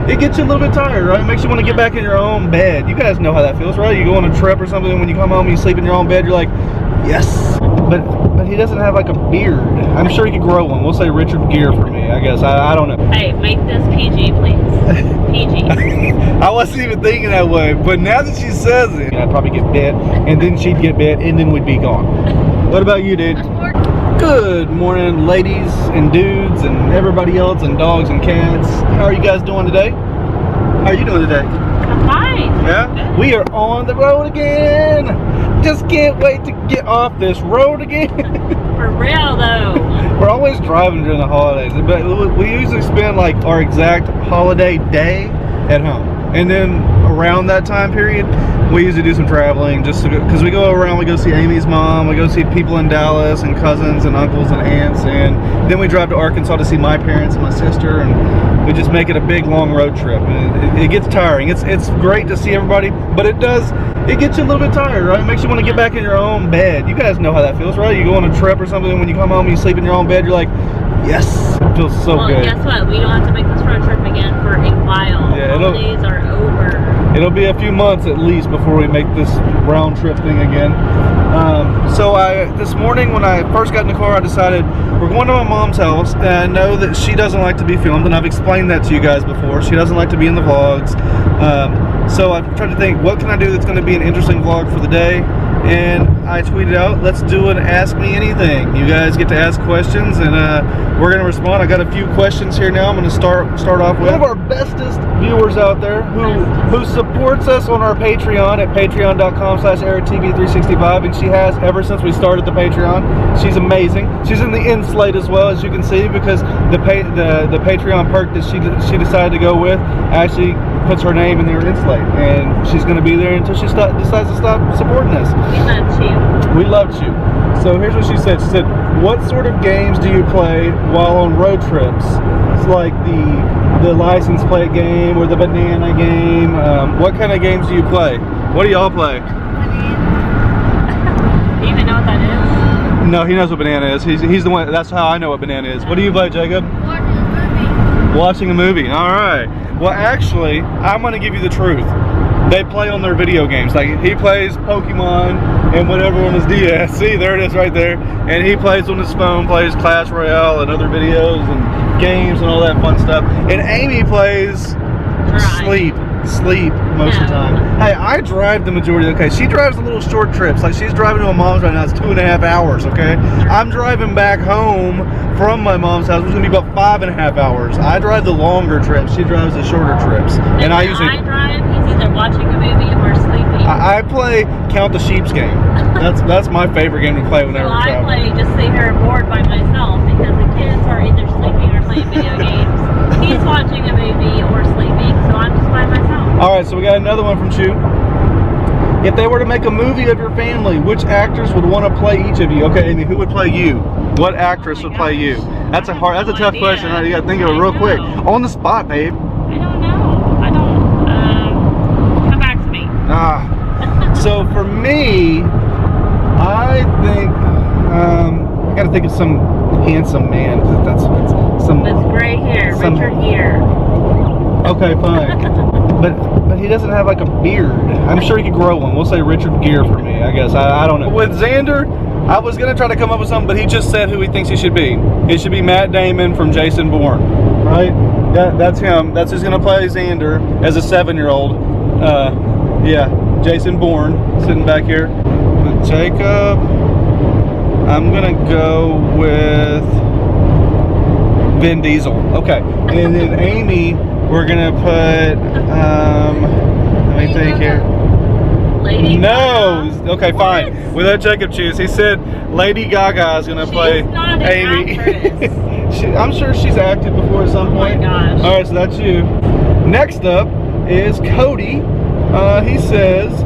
it gets you a little bit tired, right? It makes you want to get back in your own bed. You guys know how that feels, right? You go on a trip or something, and when you come home, you sleep in your own bed, you're like, yes. But he doesn't have like a beard. I'm sure he could grow one. We'll say Richard Gere for me, I guess. I don't know. Hey, make this PG, please. PG. I wasn't even thinking that way, but now that she says it, I'd probably get bit, and then she'd get bit, and then we'd be gone. What about you, dude? Good morning, ladies and dudes and everybody else and dogs and cats. How are you guys doing today? How are you doing today? I'm fine. Yeah? We are on the road again. Just can't wait to get off this road again. For real, though. We're always driving during the holidays, but we usually spend like our exact holiday day at home. And then around that time period, we usually do some traveling just because we go around, we go see Amy's mom, we go see people in Dallas and cousins and uncles and aunts, and then we drive to Arkansas to see my parents and my sister, and we just make it a big long road trip. And it gets tiring. It's great to see everybody, but it gets you a little bit tired, right? It makes you want to get back in your own bed. You guys know how that feels, right? You go on a trip or something, and when you come home, you sleep in your own bed, you're like, yes, it feels so good. Well, guess what? We don't have to make this road trip again for a while. Yeah, holidays are over. It'll be a few months at least before we make this round trip thing again. So this morning when I first got in the car, I decided we're going to my mom's house, and I know that she doesn't like to be filmed, and I've explained that to you guys before. She doesn't like to be in the vlogs. So I've tried to think, what can I do that's going to be an interesting vlog for the day? And I tweeted out, let's do an Ask Me Anything. You guys get to ask questions, and we're going to respond. I got a few questions here now. I'm going to start off with one of our bestest viewers out there who supports us on our Patreon at patreon.com/ERIKTV365, and she has ever since we started the Patreon. She's amazing. She's in the endslate as well, as you can see, because the Patreon perk that she decided to go with actually puts her name in their endslate, and she's going to be there until she decides to stop supporting us. We loved you. We loved you. So here's what she said. She said, what sort of games do you play while on road trips? It's like the license plate game or the banana game. What kind of games do you play? What do y'all play? Do you even know what that is? No, he knows what banana is. He's the one. That's how I know what banana is. What do you play, Jacob? Watching a movie. All right. Well, actually, I'm going to give you the truth. They play on their video games. Like, he plays Pokemon and whatever on his DS. See, there it is right there. And he plays on his phone, plays Clash Royale and other videos and games and all that fun stuff. And Amy plays sleep most of the time. Hey, I drive the majority of the she drives the little short trips. Like, she's driving to my mom's right now. It's 2.5 hours, okay? I'm driving back home from my mom's house, which is going to be about 5.5 hours. I drive the longer trips. She drives the shorter trips. And I usually drive, he's either watching a movie or sleeping. I play Count the Sheep's game. That's my favorite game to play whenever we're traveling. I play just sit here bored by myself because the kids are either sleeping or playing video games. He's watching a movie or sleeping, so I'm just by myself. Alright, so we got another one from Chu. If they were to make a movie of your family, which actors would want to play each of you? Okay, Amy, who would play you? What actress would play you? That's a tough question, right? You gotta think of it real quick. On the spot, babe. I don't know. I don't, come back to me. So for me, I think, I gotta think of some handsome man. That's some. With gray hair, Richard Gere. Okay, fine. But he doesn't have like a beard. I'm sure he could grow one. We'll say Richard Gere for me, I guess. I don't know. With Xander, I was going to try to come up with something, but he just said who he thinks he should be. He should be Matt Damon from Jason Bourne, right? That's him. That's who's going to play Xander as a 7-year-old. Yeah, Jason Bourne sitting back here. With Jacob, I'm going to go with Vin Diesel. Okay. And then Amy, we're gonna put let me think here. Lady Gaga. Okay, fine. We'll let Jacob choose. He said Lady Gaga is gonna play Amy. I'm sure she's acted before at some point. Oh my gosh. Alright, so that's you. Next up is Cody. He says,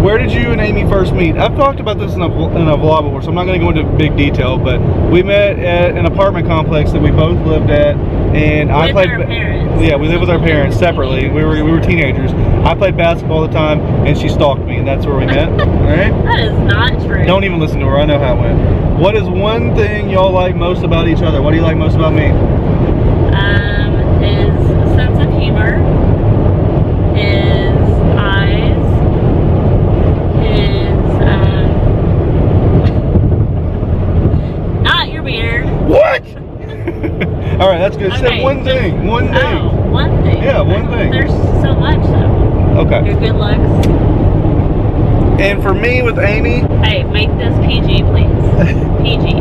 where did you and Amy first meet? I've talked about this in a vlog before, so I'm not going to go into big detail, but we met at an apartment complex that we both lived at, and I played. Our parents. Yeah, we lived with our parents separately. We were teenagers. I played basketball all the time, and she stalked me, and that's where we met. All right? That is not true. Don't even listen to her. I know how it went. What is one thing y'all like most about each other? What do you like most about me? His sense of humor. that's good. Okay. Say one thing. One thing. Oh, one thing. Yeah, one thing. There's so much though. Okay. Your good looks. And for me with Amy, Hey, make this PG, please. PG.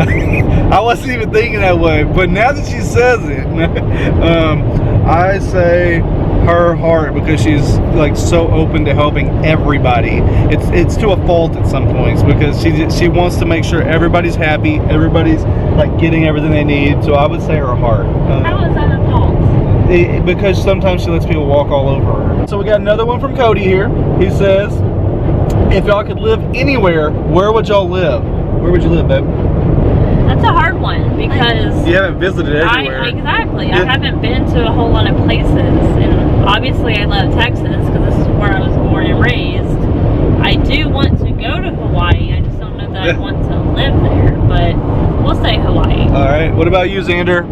I wasn't even thinking that way, but now that she says it, I say her heart, because she's like so open to helping everybody. It's to a fault at some points, because she wants to make sure everybody's happy, everybody's like getting everything they need. So I would say her heart. How is that a fault? Because sometimes she lets people walk all over her. So we got another one from Cody here. He says, if y'all could live anywhere, where would y'all live? Where would you live, babe? That's a hard one because You haven't visited everywhere. Exactly. Yeah. I haven't been to a whole lot of places, and obviously I love Texas because this is where I was born and raised. I do want to go to Hawaii. I just don't know that I want to live there, but we'll say Hawaii. All right. What about you, Xander? In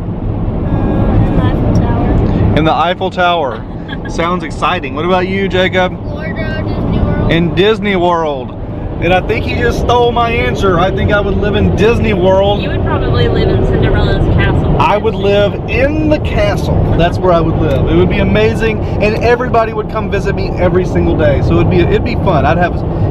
the Eiffel Tower. In the Eiffel Tower. Sounds exciting. What about you, Jacob? Florida, Disney World. In Disney World. And I think he just stole my answer. I think I would live in Disney World. You would probably live in Cinderella's castle. I would live in the castle. That's where I would live. It would be amazing, and everybody would come visit me every single day. So it'd be fun.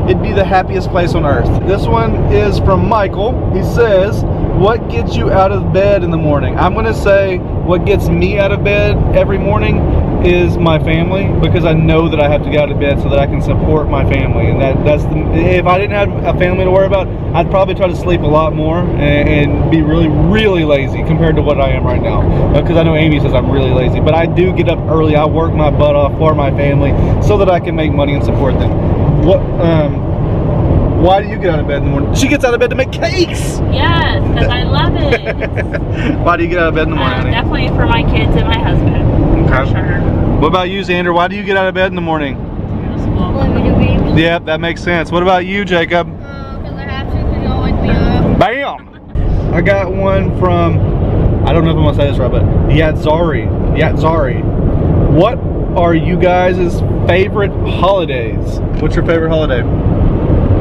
It'd be the happiest place on earth. This one is from Michael. He says, what gets you out of bed in the morning? I'm gonna say what gets me out of bed every morning is my family, because I know that I have to get out of bed so that I can support my family. And if I didn't have a family to worry about, I'd probably try to sleep a lot more and be really, really lazy compared to what I am right now. Because I know Amy says I'm really lazy, but I do get up early. I work my butt off for my family so that I can make money and support them. Why do you get out of bed in the morning? She gets out of bed to make cakes! Yes, because I love it. Why do you get out of bed in the morning, honey? Definitely for my kids and my husband. Okay. For sure. What about you, Xander? Why do you get out of bed in the morning? Play video games. Yeah, that makes sense. What about you, Jacob? Because I have to, because y'all wake me up. Bam! I got one from, I don't know if I'm gonna say this right, but Yatzari. What are you guys' favorite holidays? What's your favorite holiday?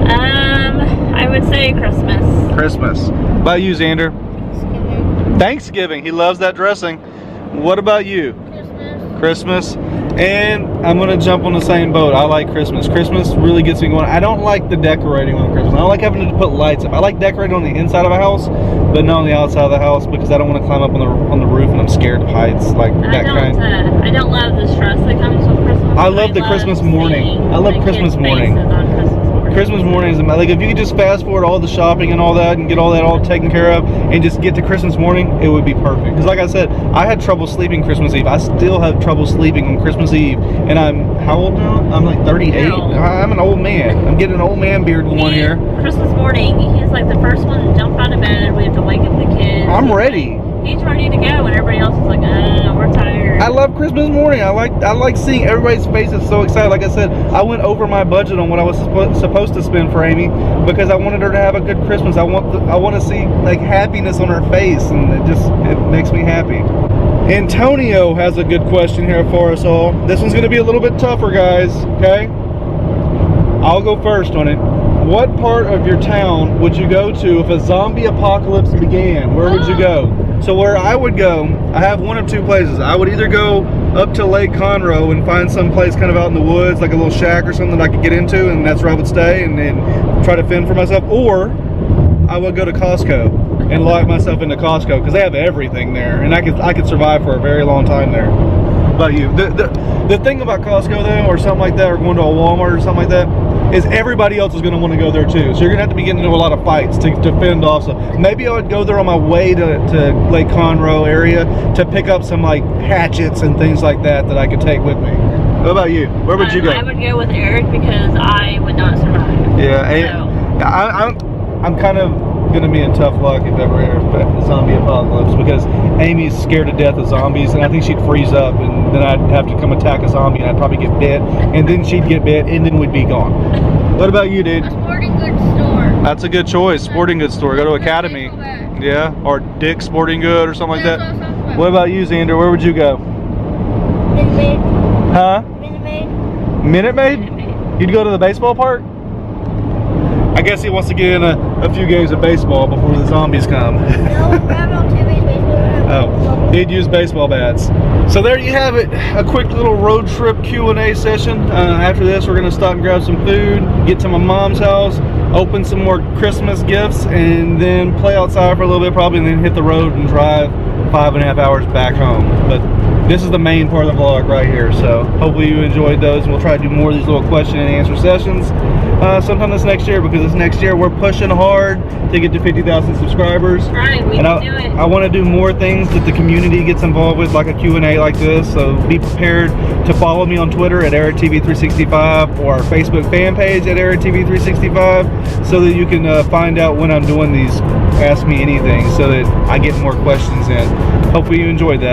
I would say Christmas. Christmas. What about you, Xander? Thanksgiving. Thanksgiving. He loves that dressing. What about you? Christmas. And I'm gonna jump on the same boat. I like Christmas. Christmas really gets me going. I don't like the decorating on Christmas. I don't like having to put lights up. I like decorating on the inside of a house, but not on the outside of the house, because I don't want to climb up on the roof, and I'm scared of heights like that kind. I don't love the stress that comes with Christmas. I love the Christmas morning. I love Christmas morning. Christmas mornings, like if you could just fast forward all the shopping and all that and get all that all taken care of and just get to Christmas morning, it would be perfect. Because like I said, I had trouble sleeping Christmas Eve. I still have trouble sleeping on Christmas Eve. And I'm, how old now? I'm like 38. No. I'm an old man. I'm getting an old man beard going here. Christmas morning, he's like the first one to jump out of bed. We have to wake up the kids. I'm ready. He's ready to go, and everybody else is like, we're tired. I love Christmas morning. I like seeing everybody's faces so excited. Like I said, I went over my budget on what I was supposed to spend for Amy, because I wanted her to have a good Christmas. I want to see like happiness on her face, and it makes me happy. Antonio has a good question here for us all. This one's going to be a little bit tougher, guys. Okay, I'll go first on it. What part of your town would you go to if a zombie apocalypse began? Where would you go? So where I would go, I have one of two places. I would either go up to Lake Conroe and find some place kind of out in the woods, like a little shack or something that I could get into, and that's where I would stay and try to fend for myself. Or I would go to Costco and lock myself into Costco, because they have everything there, and I could survive for a very long time there. What about you? The thing about Costco though, or something like that, or going to a Walmart or something like that, is everybody else is going to want to go there too. So you're going to have to be getting into a lot of fights to fend off. So maybe I would go there on my way to Lake Conroe area to pick up some like hatchets and things like that I could take with me. What about you? Where would you go? I would go with Eric, because I would not survive. Yeah, So. I'm kind of going to be in tough luck if ever a zombie apocalypse, because Amy's scared to death of zombies, and I think she'd freeze up, and then I'd have to come attack a zombie, and I'd probably get bit, and then she'd get bit, and then we'd be gone. What about you, dude? A sporting goods store. That's a good choice. Sporting goods store. Go to Academy. Yeah, or Dick's Sporting Good or something like that. What about you, Xander? Where would you go? Minute Maid. Huh? Minute Maid. Minute Maid? You'd go to the baseball park? I guess he wants to get in a few games of baseball before the zombies come. No, we're having on TV's baseball. Oh, he'd use baseball bats. So there you have it, a quick little road trip Q&A session. After this, we're gonna stop and grab some food, get to my mom's house, open some more Christmas gifts, and then play outside for a little bit probably, and then hit the road and drive 5.5 hours back home. But this is the main part of the vlog right here, so hopefully you enjoyed those, and we'll try to do more of these little question and answer sessions sometime this next year, because this next year we're pushing hard to get to 50,000 subscribers. Right, we can do it. I want to do more things that the community gets involved with, like a Q&A like this, so be prepared to follow me on Twitter at ERIKTV365 or our Facebook fan page at ERIKTV365, so that you can find out when I'm doing these Ask Me Anything, so that I get more questions in. Hopefully you enjoyed that.